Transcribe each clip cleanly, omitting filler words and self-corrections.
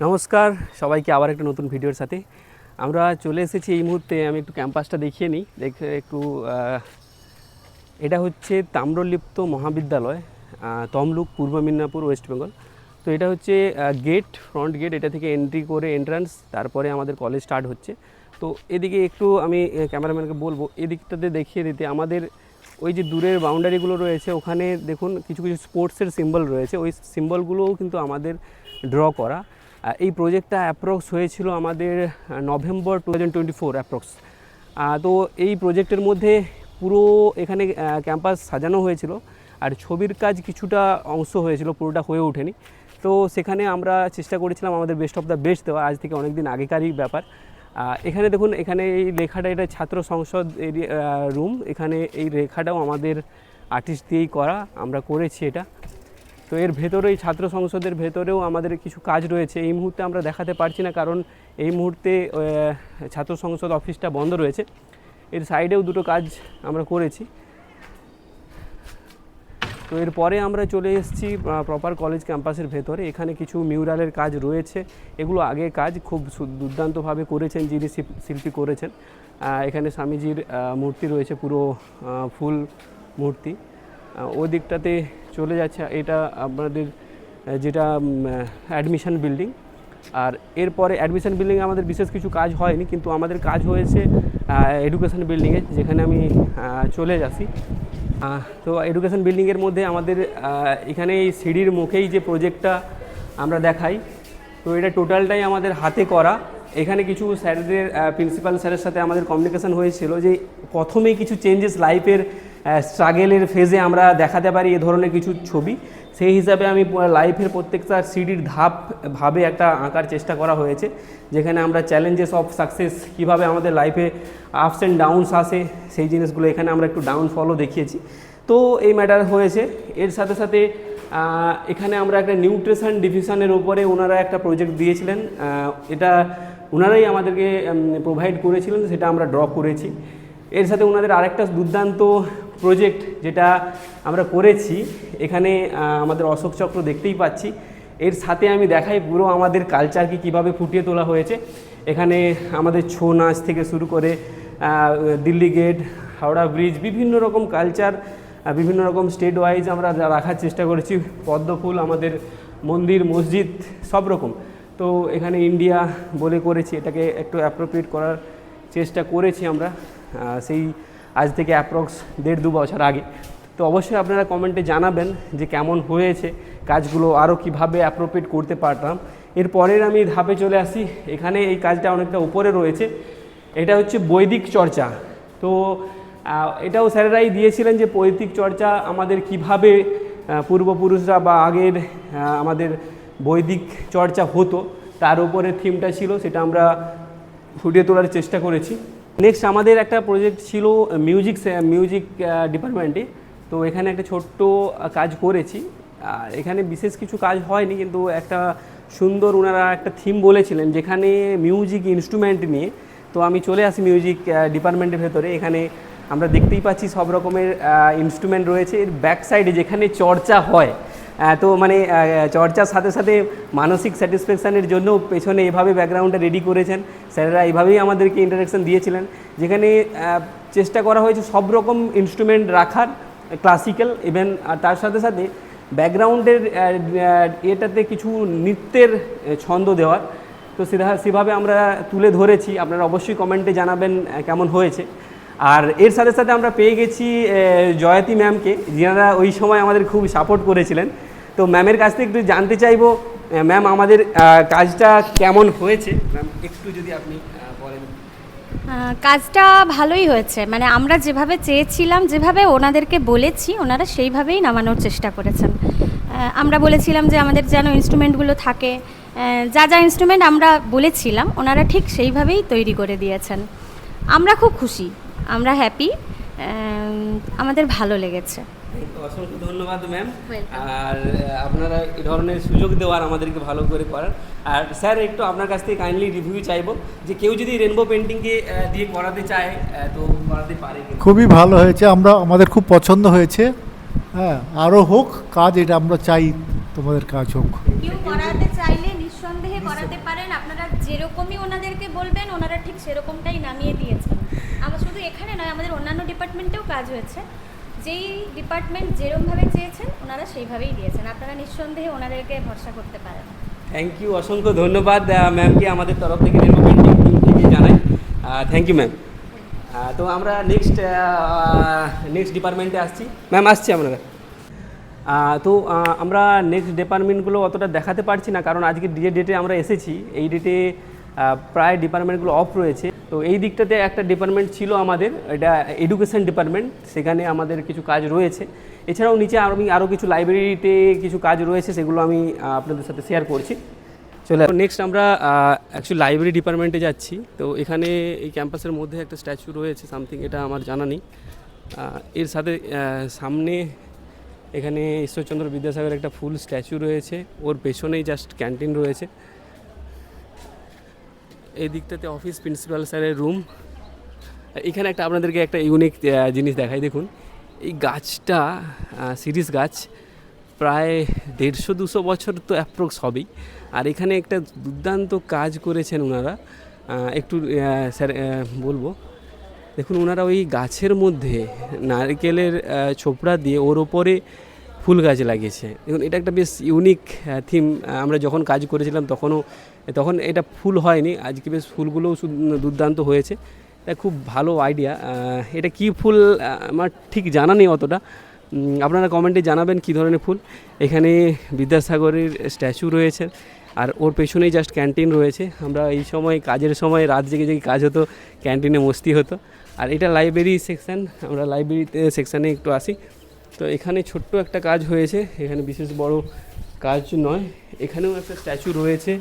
নমস্কার সবাইকে আবার একটা নতুন ভিডিওর সাথে আমরা চলে এসেছি এই মুহূর্তে। আমি একটু ক্যাম্পাসটা দেখিয়ে নিই, দেখে একটু এটা হচ্ছে তাম্রলিপ্ত মহাবিদ্যালয়, তমলুক, পূর্ব মিদনাপুর, ওয়েস্ট বেঙ্গল। তো এটা হচ্ছে গেট, ফ্রন্ট গেট, এটা থেকে এন্ট্রি করে এন্ট্রান্স, তারপরে আমাদের কলেজ স্টার্ট হচ্ছে। তো এদিকে একটু আমি ক্যামেরাম্যানকে বলবো এদিকটাতে দেখিয়ে দিতে। আমাদের ওই যে দূরের বাউন্ডারিগুলো রয়েছে ওখানে দেখুন কিছু কিছু স্পোর্টসের সিম্বল রয়েছে, ওই সিম্বলগুলোও কিন্তু আমাদের ড্র করা। এই প্রজেক্টটা অ্যাপ্রক্স হয়েছিল আমাদের নভেম্বর 2024 অ্যাপ্রক্স। তো এই প্রজেক্টের মধ্যে পুরো এখানে ক্যাম্পাস সাজানো হয়েছিল, আর ছবির কাজ কিছুটা অংশ হয়েছিল, পুরোটা হয়ে ওঠেনি। তো সেখানে আমরা চেষ্টা করেছিলাম আমাদের বেস্ট অফ দ্য বেস্ট দেওয়া, আজ থেকে অনেক দিন আগেকারই ব্যাপার। এখানে দেখুন, এখানে এই লেখাটা, এটা ছাত্র সংসদ রুম, এখানে এই লেখাটাও আমাদের আর্টিস্ট দিয়েই করা, আমরা করেছি এটা। তো এর ভেতরে, এই ছাত্র সংসদের ভেতরেও আমাদের কিছু কাজ রয়েছে, এই মুহূর্তে আমরা দেখাতে পারছি না কারণ এই মুহূর্তে ছাত্র সংসদ অফিসটা বন্ধ রয়েছে। এর সাইডেও দুটো কাজ আমরা করেছি। তো এরপরে আমরা চলে এসেছি প্রপার কলেজ ক্যাম্পাসের ভেতরে। এখানে কিছু মিউরালের কাজ রয়েছে, এগুলো আগে কাজ খুব দুর্দান্তভাবে করেছেন যিনি শিল্পী করেছেন। এখানে স্বামীজির মূর্তি রয়েছে, পুরো ফুল মূর্তি। ওই দিকটাতে চলে যাচ্ছে, এটা আপনাদের যেটা অ্যাডমিশন বিল্ডিং। আর এরপরে অ্যাডমিশন বিল্ডিংয়ে আমাদের বিশেষ কিছু কাজ হয়নি, কিন্তু আমাদের কাজ হয়েছে এডুকেশন বিল্ডিংয়ে, যেখানে আমি চলে যাচ্ছি। তো এডুকেশন বিল্ডিংয়ের মধ্যে আমাদের এখানে এই সিঁড়ির মুখেই যে প্রজেক্টটা আমরা দেখাই, তো এটা টোটালটাই আমাদের হাতে করা। এখানে কিছু স্যারদের, প্রিন্সিপাল স্যারের সাথে আমাদের কমিউনিকেশন হয়েছিল যে প্রথমেই কিছু চেঞ্জেস লাইফের স্ট্রাগেলের ফেজে আমরা দেখাতে পারি এ ধরনের কিছু ছবি। সেই হিসাবে আমি লাইফের প্রত্যেকটা সিঁড়ির ধাপ ভাবে একটা আঁকার চেষ্টা করা হয়েছে, যেখানে আমরা চ্যালেঞ্জেস অফ সাকসেস, কীভাবে আমাদের লাইফে আপস অ্যান্ড ডাউনস আসে, সেই জিনিসগুলো এখানে আমরা একটু ডাউনফলও দেখিয়েছি। তো এই ম্যাটার হয়েছে। এর সাথে সাথে এখানে আমরা একটা নিউট্রিশন ডিভিশনের উপরে ওনারা একটা প্রজেক্ট দিয়েছিলেন, এটা ওনারাই আমাদেরকে প্রোভাইড করেছিলেন, সেটা আমরা ড্র করেছি। এর সাথে ওনাদের আরেকটা দুর্দান্ত প্রজেক্ট যেটা আমরা করেছি, এখানে আমাদের অশোক চক্র দেখতেই পাচ্ছি। এর সাথে আমি দেখাই পুরো আমাদের কালচারকে কীভাবে ফুটিয়ে তোলা হয়েছে। এখানে আমাদের ছৌ নাচ থেকে শুরু করে দিল্লি গেট, হাওড়া ব্রিজ, বিভিন্ন রকম কালচার, বিভিন্ন রকম স্টেট ওয়াইজ আমরা রাখার চেষ্টা করেছি। পদ্মফুল, আমাদের মন্দির, মসজিদ, সব রকম। তো এখানে ইন্ডিয়া বলে করেছি, এটাকে একটু অ্যাপ্রোপ্রিয়েট করার চেষ্টা করেছি আমরা, সেই আজ থেকে অ্যাপ্রক্স 1.5-2 বছর আগে। তো অবশ্যই আপনারা কমেন্টে জানাবেন যে কেমন হয়েছে কাজগুলো, আরও কীভাবে অ্যাপ্রোপ্রিয়েট করতে পারতাম। এরপরের আমি ধাপে চলে আসি। এখানে এই কাজটা অনেকটা উপরে রয়েছে, এটা হচ্ছে বৈদিক চর্চা। তো এটাও স্যারেরাই দিয়েছিলেন যে বৈদিক চর্চা আমাদের কিভাবে পূর্বপুরুষরা বা আগের আমাদের বৈদিক চর্চা হতো, তার উপরে থিমটা ছিল, সেটা আমরা ফুটিয়ে তোলার চেষ্টা করেছি। নেক্সট আমাদের একটা প্রজেক্ট ছিল মিউজিক ডিপার্টমেন্টে। তো এখানে একটা ছোট্ট কাজ করেছি, আর এখানে বিশেষ কিছু কাজ হয়নি, কিন্তু একটা সুন্দর ওনারা একটা থিম বলেছিলেন যেখানে মিউজিক ইনস্ট্রুমেন্ট নিয়ে। তো আমি চলে আসি মিউজিক ডিপার্টমেন্টের ভেতরে। এখানে আমরা দেখতেই পাচ্ছি সব রকমের ইনস্ট্রুমেন্ট রয়েছে। এর ব্যাক সাইডে যেখানে চর্চা হয়, তো মানে চর্চার সাথে সাথে মানসিক স্যাটিসফ্যাকশানের জন্য পেছনে এভাবে ব্যাকগ্রাউন্ডটা রেডি করেছেন স্যারেরা, এইভাবেই আমাদেরকে ইন্টারাকশান দিয়েছিলেন, যেখানে চেষ্টা করা হয়েছে সব রকম ইনস্ট্রুমেন্ট রাখার, ক্লাসিক্যাল ইভেন, আর তার সাথে সাথে ব্যাকগ্রাউন্ডের এটাতে কিছু নৃত্যের ছন্দ দেওয়ার। তো সেভাবে আমরা তুলে ধরেছি। আপনারা অবশ্যই কমেন্টে জানাবেন কেমন হয়েছে। আর এর সাথে সাথে আমরা পেয়ে গেছি জয়তী ম্যামকে, যিনারা ওই সময় আমাদের খুব সাপোর্ট করেছিলেন। তো ম্যামের কাছ থেকে একটু জানতে চাইবো, ম্যাম আমাদের কাজটা কেমন হয়েছে, ম্যাম একটু যদি আপনি বলেন। কাজটা ভালোই হয়েছে, মানে আমরা যেভাবে চেয়েছিলাম, যেভাবে ওনাদেরকে বলেছি, ওনারা সেইভাবেই নামানোর চেষ্টা করেছেন। আমরা বলেছিলাম যে আমাদের যেন ইনস্ট্রুমেন্টগুলো থাকে, যা যা ইনস্ট্রুমেন্ট আমরা বলেছিলাম ওনারা ঠিক সেইভাবেই তৈরি করে দিয়েছেন। আমরা খুব খুশি, আমরা হ্যাপি, আমাদের ভালো লেগেছে। অসংখ্য ধন্যবাদ ম্যাম। আর আপনারা এই ধরনের সুযোগ দেওয়ার, আমাদেরকে ভালো করে করার। আর স্যার একটু আপনার কাছ থেকে কাইন্ডলি রিভিউ চাইবো যে কেউ যদি রেনবো পেন্টিংকে দিয়ে করাতে চায় তো করাতে পারে। খুবই ভালো হয়েছে, আমাদের খুব পছন্দ হয়েছে। হ্যাঁ, আরও হোক কাজ, এটা আমরা চাই তোমাদের কাজ হোক। কেউ করাতে চাইলে নিঃসন্দেহে করাতে পারেন, আপনারা যেরকমই ওনাদেরকে বলবেন ওনারা ঠিক সেরকমটাই নামিয়ে দিয়েছেন। আমরা শুধু এখানে নয়, আমাদের অন্যান্য ডিপার্টমেন্টেও কাজ হয়েছে, যেই ডিপার্টমেন্ট যেরকমভাবে চেয়েছেন ওনারা সেইভাবেই দিয়েছেন। আপনারা নিঃসন্দেহে ওনাদেরকে ভরসা করতে পারেন। থ্যাংক ইউ, অসংখ্য ধন্যবাদ ম্যামকে আমাদের তরফ থেকে, ডেভেলপমেন্ট টিম থেকে জানাই। Thank you ma'am. তো আমরা নেক্সট ডিপার্টমেন্টে আসছি। ম্যাম আসছি আপনারা। তো আমরা নেক্সট ডিপার্টমেন্টগুলো অতটা দেখাতে পারছি না, কারণ আজকে যে ডেটে আমরা এসেছি এই ডেটে প্রায় ডিপার্টমেন্টগুলো অফ রয়েছে। তো এই দিকটাতে একটা ডিপার্টমেন্ট ছিল আমাদের, এটা এডুকেশন ডিপার্টমেন্ট, সেখানে আমাদের কিছু কাজ রয়েছে। এছাড়াও নিচে আমি আরও কিছু লাইব্রেরিতে কিছু কাজ রয়েছে, সেগুলো আমি আপনাদের সাথে শেয়ার করছি। চলে নেক্সট আমরা অ্যাকচুয়ালি লাইব্রেরি ডিপার্টমেন্টে যাচ্ছি। তো এখানে এই ক্যাম্পাসের মধ্যে একটা স্ট্যাচু রয়েছে সামথিং, এটা আমার জানা নেই। এর সাথে সামনে এখানে ঈশ্বরচন্দ্র বিদ্যাসাগরের একটা ফুল স্ট্যাচু রয়েছে, ওর পেছনেই জাস্ট ক্যান্টিন রয়েছে। এই দিকটাতে অফিস প্রিন্সিপাল স্যারের রুম। এখানে একটা আপনাদেরকে একটা ইউনিক জিনিস দেখাই, দেখুন এই গাছটা সিরিজ গাছ, প্রায় 150-200 বছর তো অ্যাপ্রক্স হবেই। আর এখানে একটা দুর্দান্ত কাজ করেছেন ওনারা, একটু স্যার বলবো, দেখুন ওনারা ওই গাছের মধ্যে নারকেলের ছোপড়া দিয়ে ওর ওপরে ফুল গাছ লাগিয়েছে। দেখুন এটা একটা বেশ ইউনিক থিম। আমরা যখন কাজ করেছিলাম তখন এটা ফুল হয়নি, আজকে বেশ ফুলগুলোও দুর্দান্ত হয়েছে। এটা খুব ভালো আইডিয়া। এটা কি ফুল আমার ঠিক জানা নেই অতটা, আপনারা কমেন্টে জানাবেন কী ধরনের ফুল। এখানে বিদ্যাসাগরের স্ট্যাচু রয়েছে, আর ওর পেছনেই জাস্ট ক্যান্টিন রয়েছে। আমরা এই সময় কাজের সময় রাত জেগে জেগে কাজ হতো, ক্যান্টিনে মস্তি হতো। আর এটা লাইব্রেরি সেকশান, আমরা লাইব্রেরিতে সেকশানে একটু আসি। তো এখানে ছোট্ট একটা কাজ হয়েছে, এখানে বিশেষ বড় কাজ নয়। এখানেও একটা স্ট্যাচু রয়েছে।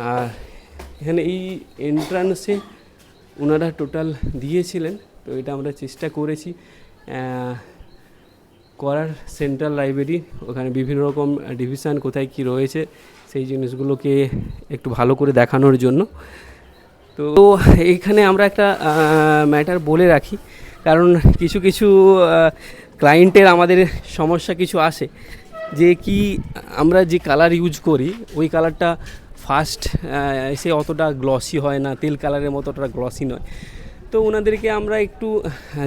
আর এখানে এই এন্ট্রান্সে ওনারা টোটাল দিয়েছিলেন, তো এটা আমরা চেষ্টা করেছি করার। সেন্ট্রাল লাইব্রেরি, ওখানে বিভিন্ন রকম ডিভিশন কোথায় কি রয়েছে সেই জিনিসগুলোকে একটু ভালো করে দেখানোর জন্য। তো এইখানে আমরা একটা ম্যাটার বলে রাখি, কারণ কিছু কিছু ক্লায়েন্টের আমাদের সমস্যা কিছু আসে, যে কি আমরা যে কালার ইউজ করি ওই কালারটা ফার্স্ট এসে অতটা গ্লসি হয় না, তেল কালারের মতো অতটা গ্লসি নয়। তো ওনাদেরকে আমরা একটু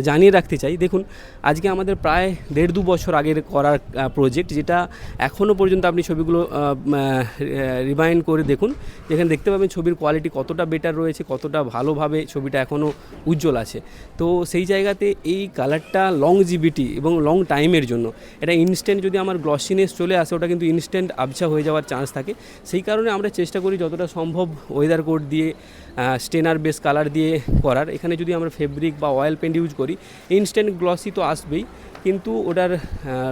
জানিয়ে রাখতে চাই, দেখুন আজকে আমাদের প্রায় 1.5-2 বছর আগের করার প্রজেক্ট, যেটা এখনও পর্যন্ত আপনি ছবিগুলো রিমাইন্ড করে দেখুন, যেখানে দেখতে পাবেন ছবির কোয়ালিটি কতটা বেটার রয়েছে, কতটা ভালোভাবে ছবিটা এখনও উজ্জ্বল আছে। তো সেই জায়গাতে এই কালারটা লংজিভিটি এবং লং টাইমের জন্য, এটা ইনস্ট্যান্ট যদি আমার গ্লসিনেস চলে আসে ওটা কিন্তু ইনস্ট্যান্ট আবছা হয়ে যাওয়ার চান্স থাকে। সেই কারণে আমরা চেষ্টা করি যতটা সম্ভব ওয়েদার কোড দিয়ে, স্টেনার বেস কালার দিয়ে করার। এখানে যদি আমরা ফেব্রিক বা অয়েল পেন্ট ইউজ করি ইনস্ট্যান্ট গ্লসি তো আসবেই, কিন্তু ওটার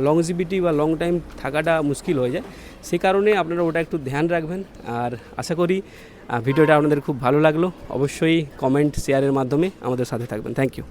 লংজিভিটি বা লং টাইম থাকাটা মুশকিল হয়ে যায়। সেই কারণে আপনারা ওটা একটু ধ্যান রাখবেন। আর আশা করি ভিডিওটা আপনাদের খুব ভালো লাগলো। অবশ্যই কমেন্ট শেয়ারের মাধ্যমে আমাদের সাথে থাকবেন। Thank you.